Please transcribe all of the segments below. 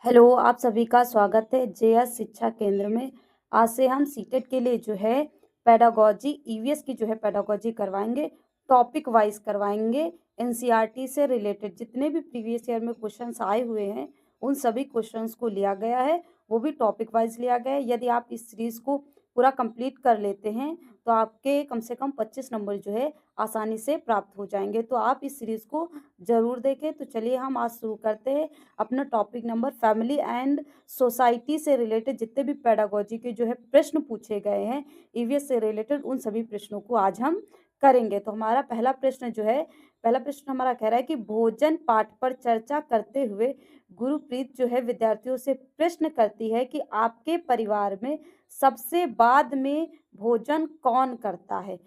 Hello, आप सभी का स्वागत है जेएस शिक्षा केंद्र में। आज से हम सीटेट के लिए जो है पेडागोजी ईवीएस की जो है पेडागोजी करवाएंगे, टॉपिक वाइज करवाएंगे। एनसीईआरटी से रिलेटेड जितने भी प्रीवियस ईयर में क्वेश्चंस आए हुए हैं उन सभी क्वेश्चंस को लिया गया है, वो भी टॉपिक वाइज लिया गया है। यदि आप इस सीरीज को पूरा कंप्लीट कर लेते हैं तो आपके कम से कम 25 नंबर जो है आसानी से प्राप्त हो जाएंगे। तो आप इस सीरीज को ज़रूर देखें। तो चलिए हम आज शुरू करते हैं अपना topic number family and society से रिलेटेड जितने भी पेडागोजी के जो है प्रश्न पूछे गए हैं ईवीएस से रिलेटेड, उन सभी प्रश्नों को आज हम करेंगे। तो हमारा पहला प्रश्न हमारा कह रहा है कि भोजन पाठ पर चर्चा करते हुए गुरुप्रीत जो है विद्यार्थियों से प्रश्न करती है कि आपके परिवार में सबसे बाद में भोजन कौन करता है,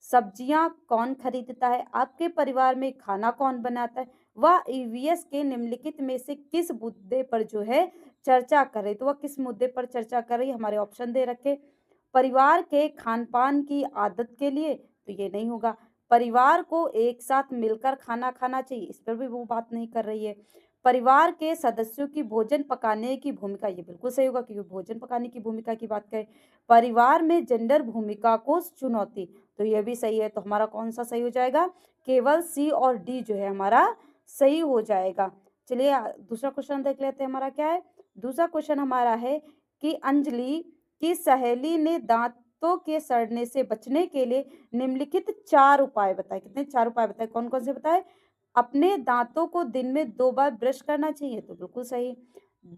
सब्जियां कौन खरीदता है, आपके परिवार में खाना कौन बनाता है, वह ईवीएस के निम्नलिखित में से किस मुद्दे पर जो है चर्चा कर रही। तो वह किस मुद्दे पर चर्चा कर रही है, हमारे ऑप्शन दे रखे। परिवार के खान पान की आदत के लिए, तो ये नहीं होगा। परिवार को एक साथ मिलकर खाना खाना चाहिए, इस पर भी वो बात नहीं कर रही है। परिवार के सदस्यों की भोजन पकाने की भूमिका, ये बिल्कुल सही होगा क्योंकि भोजन पकाने की भूमिका की बात करें। परिवार में जेंडर भूमिका को चुनौती, तो ये भी सही है। तो हमारा कौन सा सही हो जाएगा, केवल सी और डी जो है हमारा सही हो जाएगा। चलिए दूसरा क्वेश्चन देख लेते हैं, हमारा क्या है। दूसरा क्वेश्चन हमारा है कि अंजलि की सहेली ने दांतों के सड़ने से बचने के लिए निम्नलिखित 4 उपाय बताए। कितने? 4 उपाय बताए। कौन कौन से बताए? अपने दांतों को दिन में 2 बार ब्रश करना चाहिए, तो बिल्कुल सही।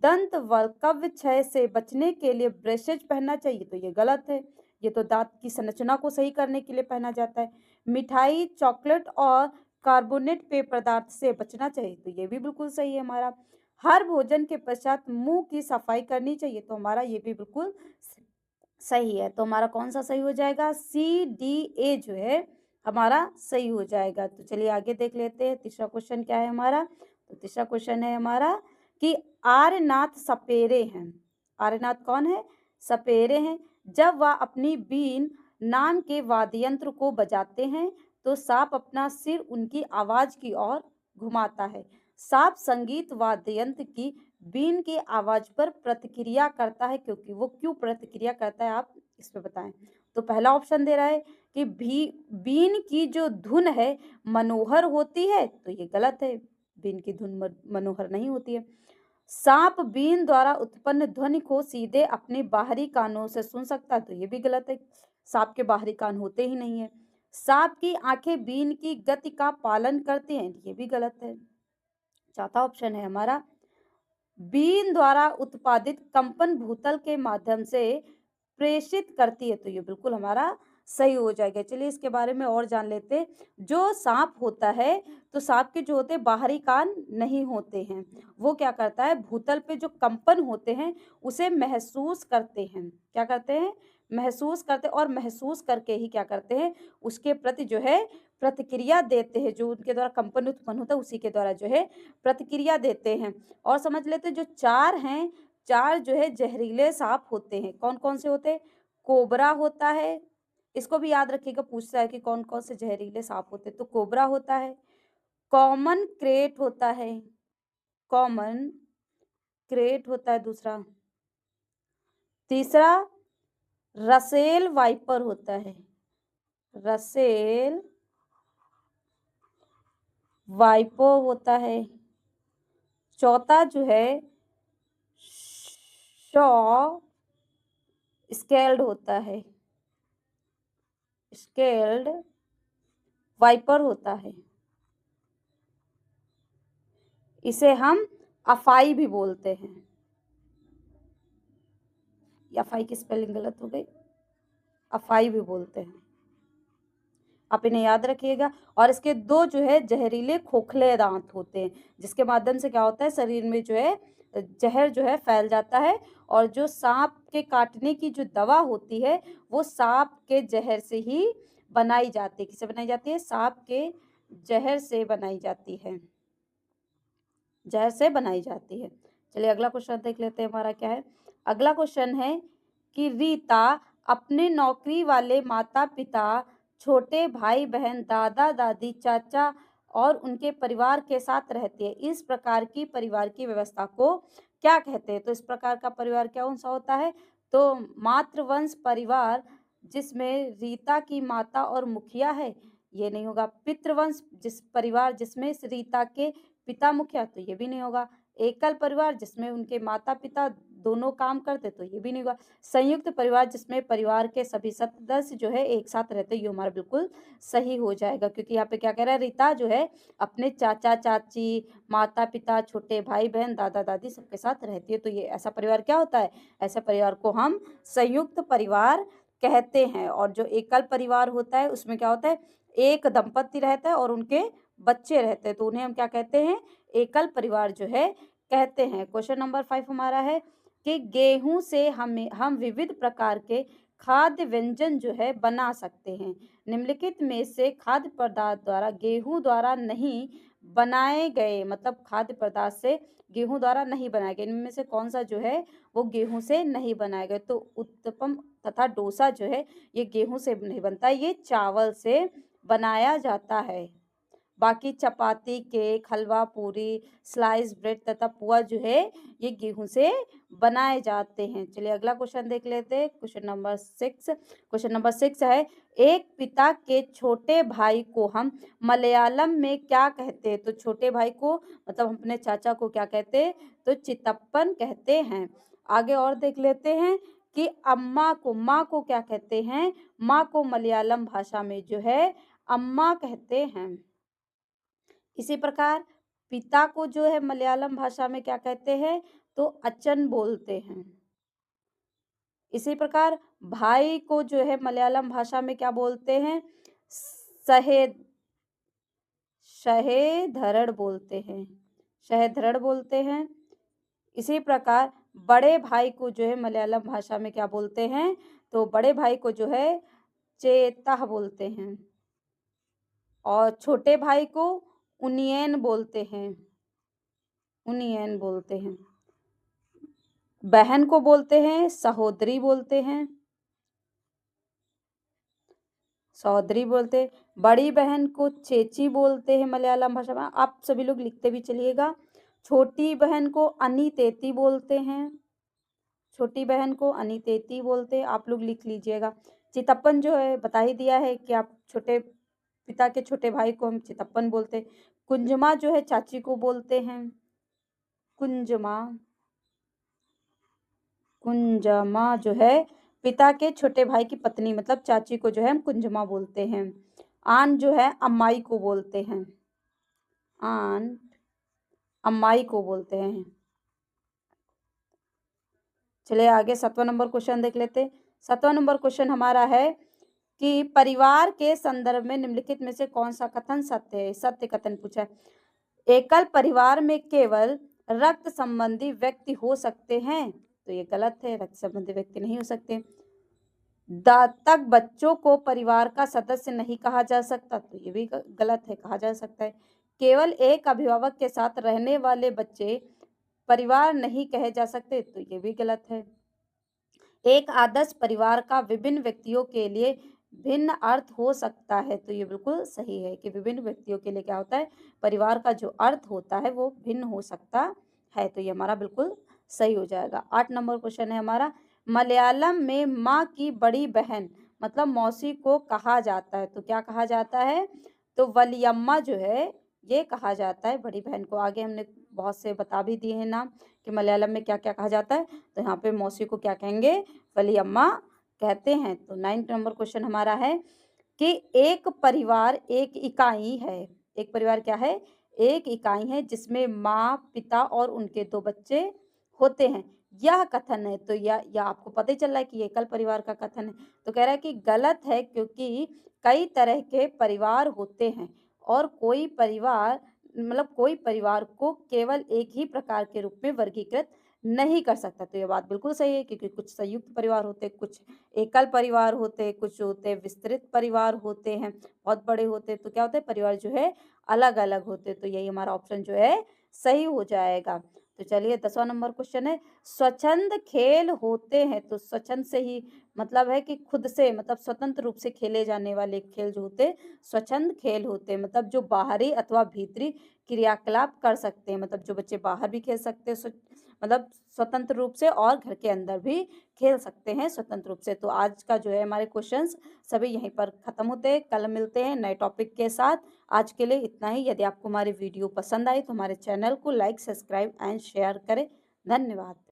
दंत वल्कव्य क्षय से बचने के लिए ब्रशेज पहनना चाहिए, तो ये गलत है। ये तो दांत की संरचना को सही करने के लिए पहना जाता है। मिठाई, चॉकलेट और कार्बोनेट पेय पदार्थ से बचना चाहिए, तो ये भी बिल्कुल सही है हमारा। हर भोजन के पश्चात मुंह की सफाई करनी चाहिए, तो हमारा ये भी बिल्कुल सही है। तो हमारा कौन सा सही हो जाएगा, सी डी ए जो है हमारा सही हो जाएगा। तो चलिए आगे देख लेते हैं तीसरा क्वेश्चन क्या है हमारा। तो तीसरा क्वेश्चन है हमारा कि आर्यनाथ सपेरे हैं। आर्यनाथ कौन है? सपेरे हैं। जब वह अपनी बीन नाम के वाद्य यंत्र को बजाते हैं तो सांप अपना सिर उनकी आवाज की ओर घुमाता है। सांप संगीत वाद्य यंत्र की बीन की आवाज पर प्रतिक्रिया करता है, क्योंकि वो क्यों प्रतिक्रिया करता है, आप इस पे बताएं। तो पहला ऑप्शन दे रहा है कि बीन की जो धुन है मनोहर होती है, तो ये गलत है। बीन की धुन मनोहर नहीं होती है। सांप बीन द्वारा उत्पन्न ध्वनि को सीधे अपने बाहरी कानों से सुन सकता है, तो ये भी गलत है। सांप के बाहरी कान होते ही नहीं है। सांप की आंखें बीन की गति का पालन करती हैं, ये भी गलत है। चौथा ऑप्शन है हमारा, बीन द्वारा उत्पादित कंपन भूतल के माध्यम से प्रेषित करती है, तो ये बिल्कुल हमारा सही हो जाएगा। चलिए इसके बारे में और जान लेते हैं। जो सांप होता है, तो सांप के जो होते हैं बाहरी कान नहीं होते हैं। वो क्या करता है, भूतल पे जो कंपन होते हैं उसे महसूस करते हैं। क्या करते हैं? महसूस करते, और महसूस करके ही क्या करते हैं, उसके प्रति जो है प्रतिक्रिया देते हैं। जो उनके द्वारा कंपन उत्पन्न होता है उसी के द्वारा जो है प्रतिक्रिया देते हैं। और समझ लेते हैं जो 4 हैं, 4 जो है जहरीले सांप होते हैं। कौन कौन से होते हैं? कोबरा होता है, इसको भी याद रखिएगा, पूछता है कि कौन कौन से जहरीले सांप होते हैं। तो कोबरा होता है, कॉमन क्रेट होता है, कॉमन क्रेट होता है दूसरा। तीसरा रसेल वाइपर होता है, रसेल वाइपो होता है। चौथा जो है शॉ स्केल्ड होता है, स्केल्ड वाइपर होता है। इसे हम अफाई भी बोलते हैं। अफाई की स्पेलिंग गलत हो गई, अफाई भी बोलते हैं। आप इन्हें याद रखिएगा। और इसके 2 जो है जहरीले खोखले दांत होते हैं, जिसके माध्यम से क्या होता है, शरीर में जो है जहर जो है फैल जाता है। और जो सांप के काटने की जो दवा होती है वो सांप के जहर से ही बनाई जाती है। किससे बनाई जाती है? सांप के जहर से बनाई जाती है, जहर से बनाई जाती है। चलिए अगला क्वेश्चन देख लेते हैं, हमारा क्या है। अगला क्वेश्चन है कि रीता अपने नौकरी वाले माता पिता, छोटे भाई बहन, दादा दादी, चाचा और उनके परिवार के साथ रहती है। इस प्रकार की परिवार की व्यवस्था को क्या कहते हैं? तो इस प्रकार का परिवार कौन सा होता है? तो मातृवंश परिवार जिसमें रीता की माता और मुखिया है, ये नहीं होगा। पितृवंश परिवार जिसमें रीता के पिता मुखिया, तो ये भी नहीं होगा। एकल परिवार जिसमें उनके माता पिता दोनों काम करते, तो ये भी नहीं होगा। संयुक्त परिवार जिसमें परिवार के सभी सदस्य जो है एक साथ रहते, ये हमारा बिल्कुल सही हो जाएगा, क्योंकि यहाँ पे क्या कह रहा है, रीता जो है अपने चाचा चाची, माता पिता, छोटे भाई बहन, दादा दादी सबके साथ रहती है। तो ये ऐसा परिवार क्या होता है? ऐसा परिवार को हम संयुक्त परिवार कहते हैं। और जो एकल परिवार होता है उसमें क्या होता है, एक दंपति रहता है और उनके बच्चे रहते हैं, तो उन्हें हम क्या कहते हैं? एकल परिवार जो है कहते हैं। क्वेश्चन नंबर 5 हमारा है कि गेहूं से हम विविध प्रकार के खाद्य व्यंजन जो है बना सकते हैं। निम्नलिखित में से खाद्य पदार्थ द्वारा गेहूं द्वारा नहीं बनाए गए, मतलब खाद्य पदार्थ से गेहूं द्वारा नहीं बनाए गए, इनमें से कौन सा जो है वो गेहूं से नहीं बनाए गए? तो उत्तपम तथा डोसा जो है ये गेहूं से नहीं बनता, ये चावल से बनाया जाता है। बाकी चपाती, केक, हलवा, पूरी, स्लाइस ब्रेड तथा पुआ जो है ये गेहूं से बनाए जाते हैं। चलिए अगला क्वेश्चन देख लेते हैं। क्वेश्चन नंबर 6 है, एक पिता के छोटे भाई को हम मलयालम में क्या कहते हैं? तो छोटे भाई को मतलब हम अपने चाचा को क्या कहते हैं? तो चितप्पन कहते हैं। आगे और देख लेते हैं कि माँ को क्या कहते हैं? माँ को मलयालम भाषा में जो है अम्मा कहते हैं। इसी प्रकार पिता को जो है मलयालम भाषा में क्या कहते हैं? तो अच्चन बोलते हैं। इसी प्रकार भाई को जो है मलयालम भाषा में क्या बोलते हैं? सहे सहेधरण बोलते हैं, सहेधरण बोलते हैं। इसी प्रकार बड़े भाई को जो है मलयालम भाषा में क्या बोलते हैं? तो बड़े भाई को जो है चेता बोलते हैं। और छोटे भाई को उनियन बोलते हैं, उनियन बोलते हैं। बहन को बोलते हैं सहोदरी बोलते हैं, सहोदरी बोलते। बड़ी बहन को चेची बोलते हैं मलयालम भाषा में, आप सभी लोग लिखते भी चलिएगा। छोटी बहन को अनितेती बोलते हैं, छोटी बहन को अनितेती बोलते हैं, आप लोग लिख लीजिएगा। चितप्पन जो है बता ही दिया है कि आप छोटे पिता के छोटे भाई को हम चितप्पन बोलते हैं। कुंजमा जो है चाची को बोलते हैं, कुंजमा। कुंजमा जो है पिता के छोटे भाई की पत्नी, मतलब चाची को जो है हम कुंजमा बोलते हैं। आन जो है अम्माई को बोलते हैं, आन अम्माई को बोलते हैं। चलिए आगे 7वां नंबर क्वेश्चन देख लेते हैं। 7वां नंबर क्वेश्चन हमारा है कि परिवार के संदर्भ में निम्नलिखित में से कौन सा कथन सत्य है? सत्य कथन पूछा है। एकल परिवार में केवल रक्त संबंधी व्यक्ति हो सकते हैं, तो ये गलत है, रक्त संबंधी व्यक्ति नहीं हो सकते। दातक बच्चों को परिवार का सदस्य नहीं कहा जा सकता, तो ये भी गलत है, कहा जा सकता है। केवल एक अभिभावक के साथ रहने वाले बच्चे परिवार नहीं कहे जा सकते, तो ये भी गलत है। एक आदर्श परिवार का विभिन्न व्यक्तियों के लिए भिन्न अर्थ हो सकता है, तो ये बिल्कुल सही है कि विभिन्न व्यक्तियों के लिए क्या होता है, परिवार का जो अर्थ होता है वो भिन्न हो सकता है, तो ये हमारा बिल्कुल सही हो जाएगा। 8 नंबर क्वेश्चन है हमारा, मलयालम में माँ की बड़ी बहन मतलब मौसी को कहा जाता है, तो क्या कहा जाता है? तो वलियम्मा जो है ये कहा जाता है बड़ी बहन को। आगे हमने बहुत से बता भी दिए हैं नाम कि मलयालम में क्या क्या कहा जाता है, तो यहाँ पे मौसी को क्या कहेंगे? वलियम्मा कहते हैं। तो 9 नंबर क्वेश्चन हमारा है कि एक परिवार एक इकाई है, एक परिवार क्या है? एक इकाई है जिसमें माँ पिता और उनके 2 बच्चे होते हैं, यह कथन है। तो यह आपको पता ही चल रहा है कि एकल परिवार का कथन है, तो कह रहा है कि गलत है, क्योंकि कई तरह के परिवार होते हैं और कोई परिवार मतलब कोई परिवार को केवल एक ही प्रकार के रूप में वर्गीकृत नहीं कर सकता। तो ये बात बिल्कुल सही है, क्योंकि कुछ संयुक्त परिवार होते हैं, कुछ एकल परिवार होते हैं, कुछ होते हैं विस्तृत परिवार होते हैं, बहुत बड़े होते हैं, तो क्या होता है परिवार जो है अलग अलग होते हैं। तो यही हमारा ऑप्शन जो है सही हो जाएगा। तो चलिए 10वां नंबर क्वेश्चन है, स्वच्छंद खेल होते हैं, तो स्वच्छंद से ही मतलब है कि खुद से मतलब स्वतंत्र रूप से खेले जाने वाले खेल जो होते हैं स्वच्छंद खेल होते हैं, मतलब जो बाहरी अथवा भीतरी क्रियाकलाप कर सकते हैं, मतलब जो बच्चे बाहर भी खेल सकते हैं मतलब स्वतंत्र रूप से और घर के अंदर भी खेल सकते हैं स्वतंत्र रूप से। तो आज का जो है हमारे क्वेश्चंस सभी यहीं पर ख़त्म होते हैं। कल मिलते हैं नए टॉपिक के साथ। आज के लिए इतना ही। यदि आपको हमारी वीडियो पसंद आई तो हमारे चैनल को लाइक, सब्सक्राइब एंड शेयर करें। धन्यवाद।